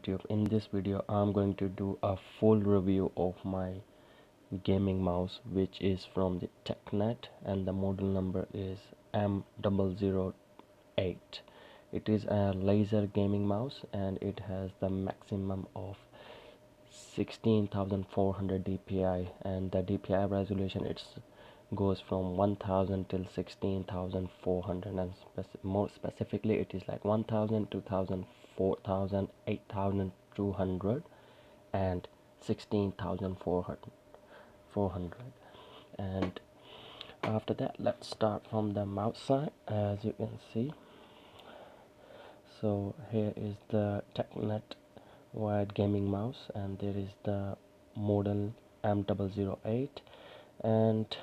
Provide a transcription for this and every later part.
YouTube. In this video I'm going to do a full review of my gaming mouse, which is from the Tecknet, and the model number is M008. It is a laser gaming mouse and it has the maximum of 16,400 dpi, and the dpi resolution goes from 1000 till 16,400, and more specifically it is like 1000, 2000, 4000, 8200 and 16,400. And after that, let's start from the mouse side. As you can see, so here is the Tecknet wired gaming mouse, and there is the model M008. And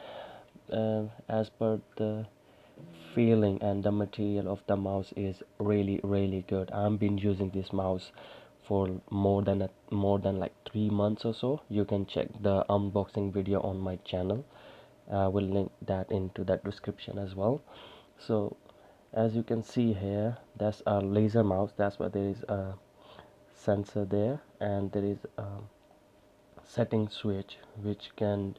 as per the feeling and the material of the mouse is really good. I've been using this mouse for more than like 3 months or so. You can check the unboxing video on my channel. I will link that into that description as well. So as you can see here, that's a laser mouse. That's why there is a sensor there, and there is a setting switch which can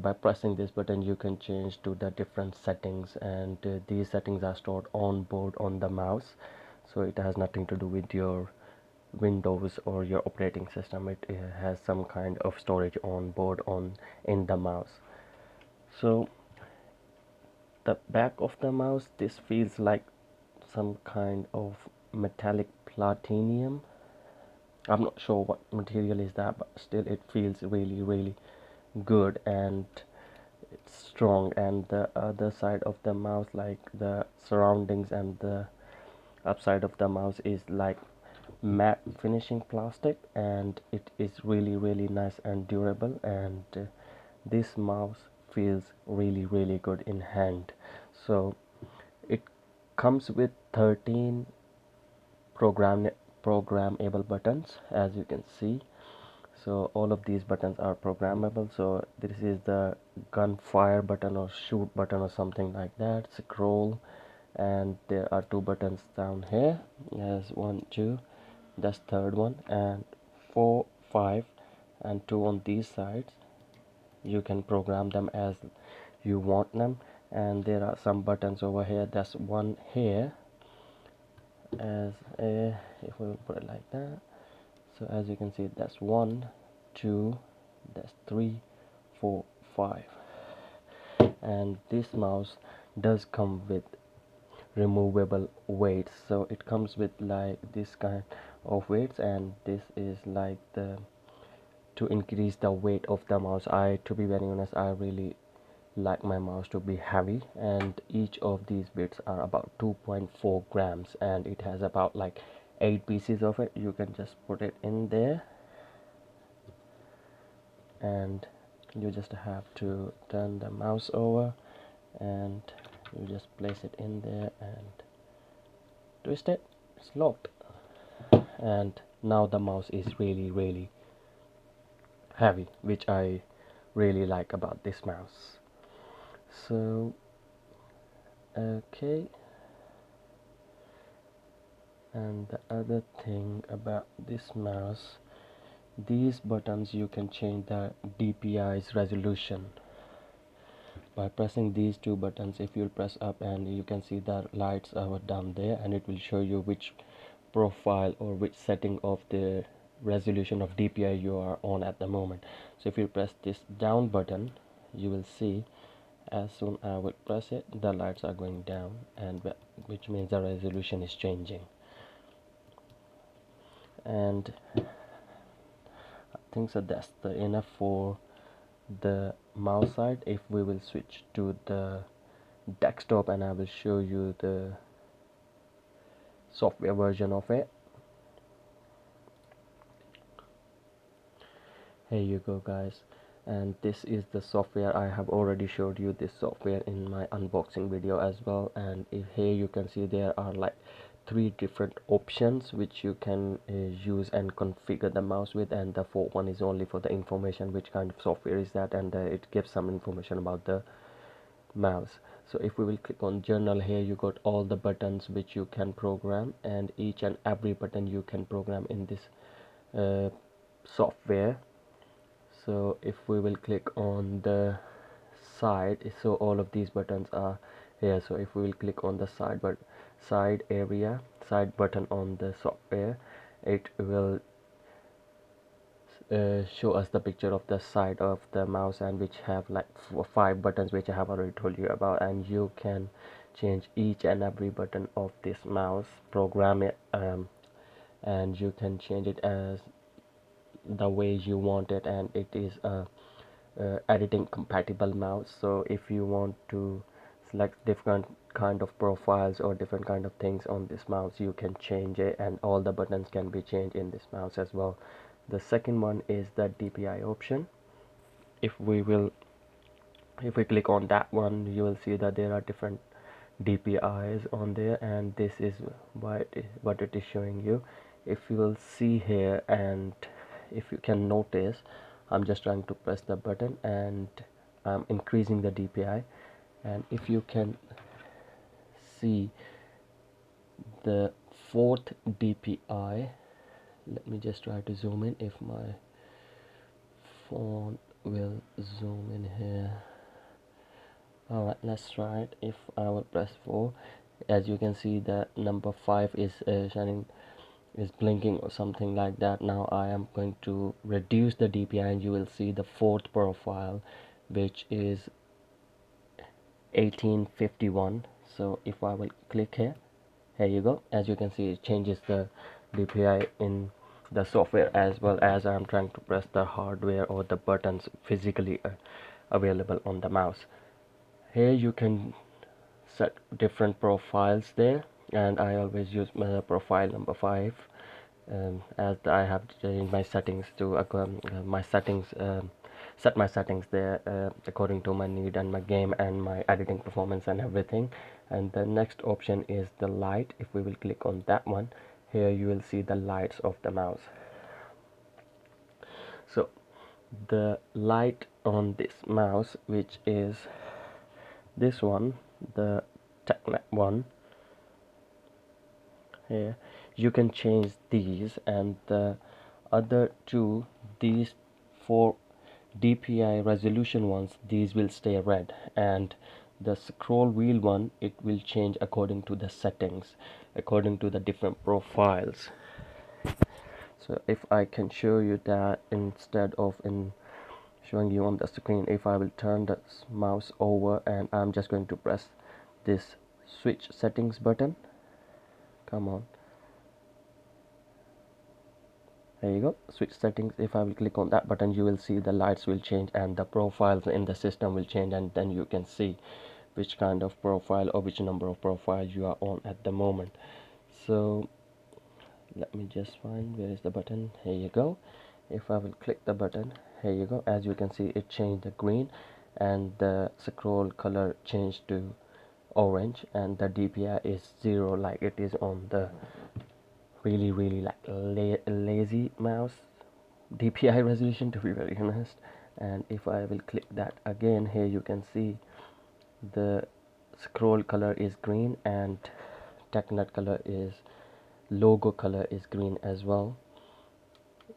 by pressing this button you can change to the different settings, and these settings are stored on board on the mouse, so it has nothing to do with your Windows or your operating system. It has some kind of storage on board in the mouse. So the back of the mouse, this feels like some kind of metallic platinum. I'm not sure what material is that, but still it feels really good and it's strong. And the other side of the mouse, like the surroundings and the upside of the mouse, is like matte finishing plastic, and it is really nice and durable. And this mouse feels really good in hand. So it comes with 13 programmable buttons, as you can see. So all of these buttons are programmable. So this is the gunfire button or shoot button or something like that, scroll, and there are 2 buttons down here. There's 1, 2, that's third one, and 4, 5, and 2 on these sides. You can program them as you want them. And there are some buttons over here. That's one here, as if we put it like that. So as you can see, that's 1, 2, that's 3, 4, 5. And this mouse does come with removable weights. So it comes with like this kind of weights, and this is like the to increase the weight of the mouse. To be very honest, I really like my mouse to be heavy, and each of these bits are about 2.4 grams, and it has about like 8 pieces of it. You can just put it in there, and you just have to turn the mouse over, and you just place it in there and twist it. It's locked, and now the mouse is really heavy, which I really like about this mouse. So okay, and the other thing about this mouse, these buttons, you can change the DPI's resolution by pressing these 2 buttons. If you press up, and you can see the lights are down there, and it will show you which profile or which setting of the resolution of DPI you are on at the moment. So if you press this down button, you will see as soon I will press it, the lights are going down, and which means the resolution is changing. And I think so that's enough for the mouse side. If we will switch to the desktop, and I will show you the software version of it. Here you go, guys, and this is the software. I have already showed you this software in my unboxing video as well. And here you can see there are like 3 different options which you can use and configure the mouse with, and the 4th one is only for the information, which kind of software is that, and it gives some information about the mouse. So if we will click on journal, here you got all the buttons which you can program, and each and every button you can program in this software. So if we will click on the side, so all of these buttons are here. So if we will click on the side button on the software, it will show us the picture of the side of the mouse, and which have like 5 buttons which I have already told you about, and you can change each and every button of this mouse, program it, and you can change it as the way you want it, and it is a editing compatible mouse. So if you want to select different kind of profiles or different kind of things on this mouse, you can change it, and all the buttons can be changed in this mouse as well. The second one is the DPI option. If we click on that one, you will see that there are different DPIs on there, and this is what it is showing you. If you will see here, and if you can notice, I'm just trying to press the button and I'm increasing the DPI, and if you can see the fourth DPI, let me just try to zoom in if my phone will zoom in here. Alright, let's try it. If I will press 4, as you can see, the number 5 is shining, is blinking or something like that. Now I am going to reduce the DPI, and you will see the fourth profile, which is 1851. So if I will click here you go. As you can see, it changes the DPI in the software, as well as I'm trying to press the hardware or the buttons physically available on the mouse. Here you can set different profiles there, and I always use my profile number 5, as I have changed my settings to set my settings there according to my need and my game and my editing performance and everything. And the next option is the light. If we will click on that one, here you will see the lights of the mouse. So the light on this mouse, which is this one, the Tecknet one, here you can change these, and the other two, these 4 DPI resolution ones, these will stay red, and the scroll wheel one, it will change according to the settings, according to the different profiles. So if I can show you that, instead of in showing you on the screen, if I will turn the mouse over and I'm just going to press this switch settings button, come on, there you go, switch settings. If I will click on that button, you will see the lights will change and the profiles in the system will change, and then you can see which kind of profile or which number of profiles you are on at the moment. So let me just find where is the button. Here you go. If I will click the button, here you go, as you can see, it changed the green, and the scroll color changed to orange, and the DPI is 0, like it is on the really like lazy mouse DPI resolution, to be very honest. And if I will click that again, here you can see the scroll color is green, and Tecknet color is logo color is green as well.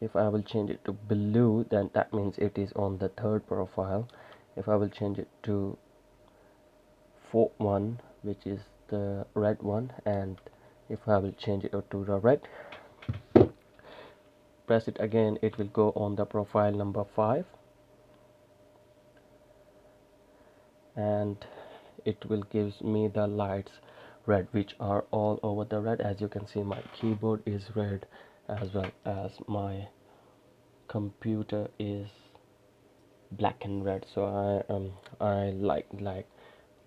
If I will change it to blue, then that means it is on the third profile. If I will change it to fourth one, which is the red one, and if I will change it to the red, press it again, it will go on the profile number 5, and it will gives me the lights red, which are all over the red. As you can see, my keyboard is red, as well as my computer is black and red. So I like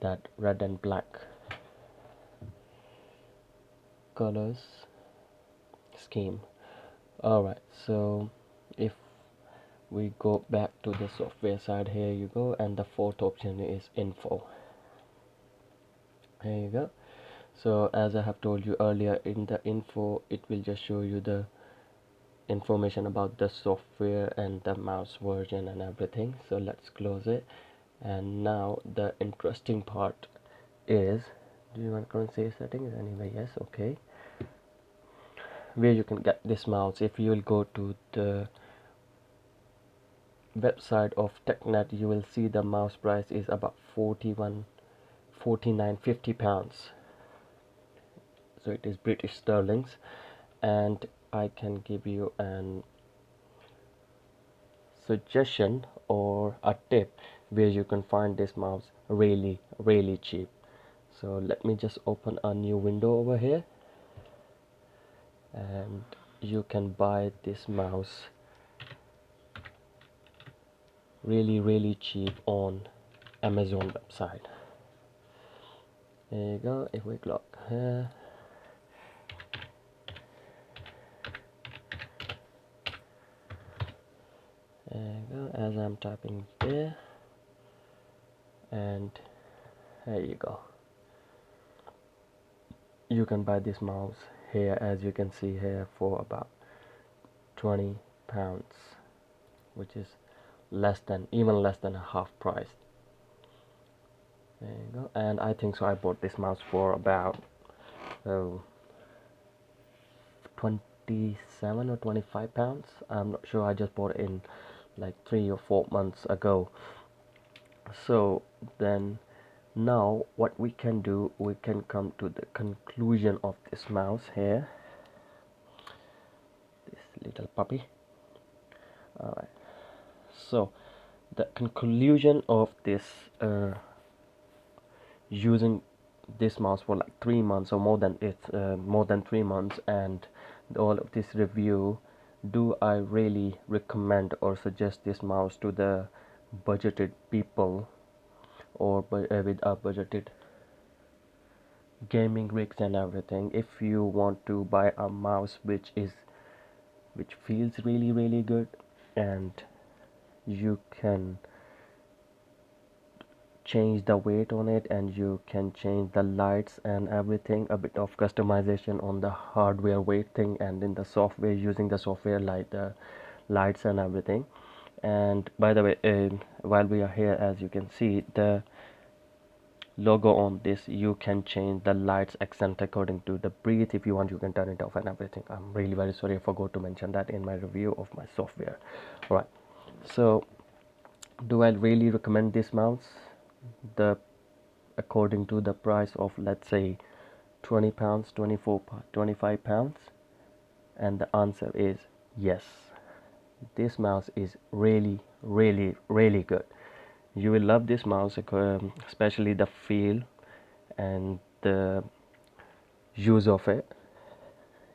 that red and black colors scheme. Alright, so if we go back to the software side, here you go, and the fourth option is info. Here you go. So as I have told you earlier, in the info, it will just show you the information about the software and the mouse version and everything. So let's close it, and now the interesting part is, do you want currency settings? Anyway, yes, okay. Where you can get this mouse, if you will go to the website of Tecknet, you will see the mouse price is about 41, 49, 50 pounds. So it is British sterlings, and I can give you an suggestion or a tip where you can find this mouse really cheap. So let me just open a new window over here, and you can buy this mouse really cheap on Amazon website. There you go. If we click here, there you go, as I'm typing there, and there you go. You can buy this mouse here, as you can see here, for about 20 pounds, which is even less than a half price. There you go. And I think so I bought this mouse for about 27 or 25 pounds. I'm not sure, I just bought it in like 3 or 4 months ago. So then now what we can do, we can come to the conclusion of this mouse here, this little puppy. Alright, so the conclusion of this using this mouse for like 3 months or more than 3 months, and all of this review, do I really recommend or suggest this mouse to the budgeted people, or with a budgeted gaming rigs and everything? If you want to buy a mouse which feels really good, and you can change the weight on it, and you can change the lights and everything, a bit of customization on the hardware weight thing, and in the software, using the software like the lights and everything. And by the way, while we are here, as you can see the logo on this, you can change the lights accent according to the breath. If you want, you can turn it off and everything. I'm really very sorry, I forgot to mention that in my review of my software. All right, so do I really recommend this mouse? The according to the price of, let's say, 20 pounds, 24, 25 pounds, and the answer is yes. This mouse is really good. You will love this mouse, especially the feel and the use of it.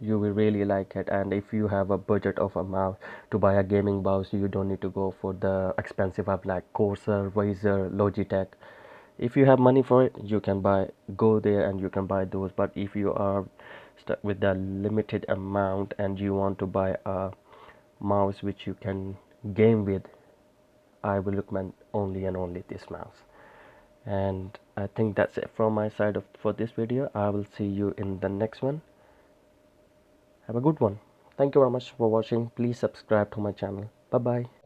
You will really like it. And if you have a budget of a mouse to buy a gaming mouse, you don't need to go for the expensive app like Corsair, Razer, Logitech. If you have money for it, you can go there and you can buy those. But if you are stuck with the limited amount and you want to buy a mouse which you can game with, I will recommend only and only this mouse. And I think that's it from my side for this video. I will see you in the next one. Have a good one. Thank you very much for watching. Please subscribe to my channel. Bye bye.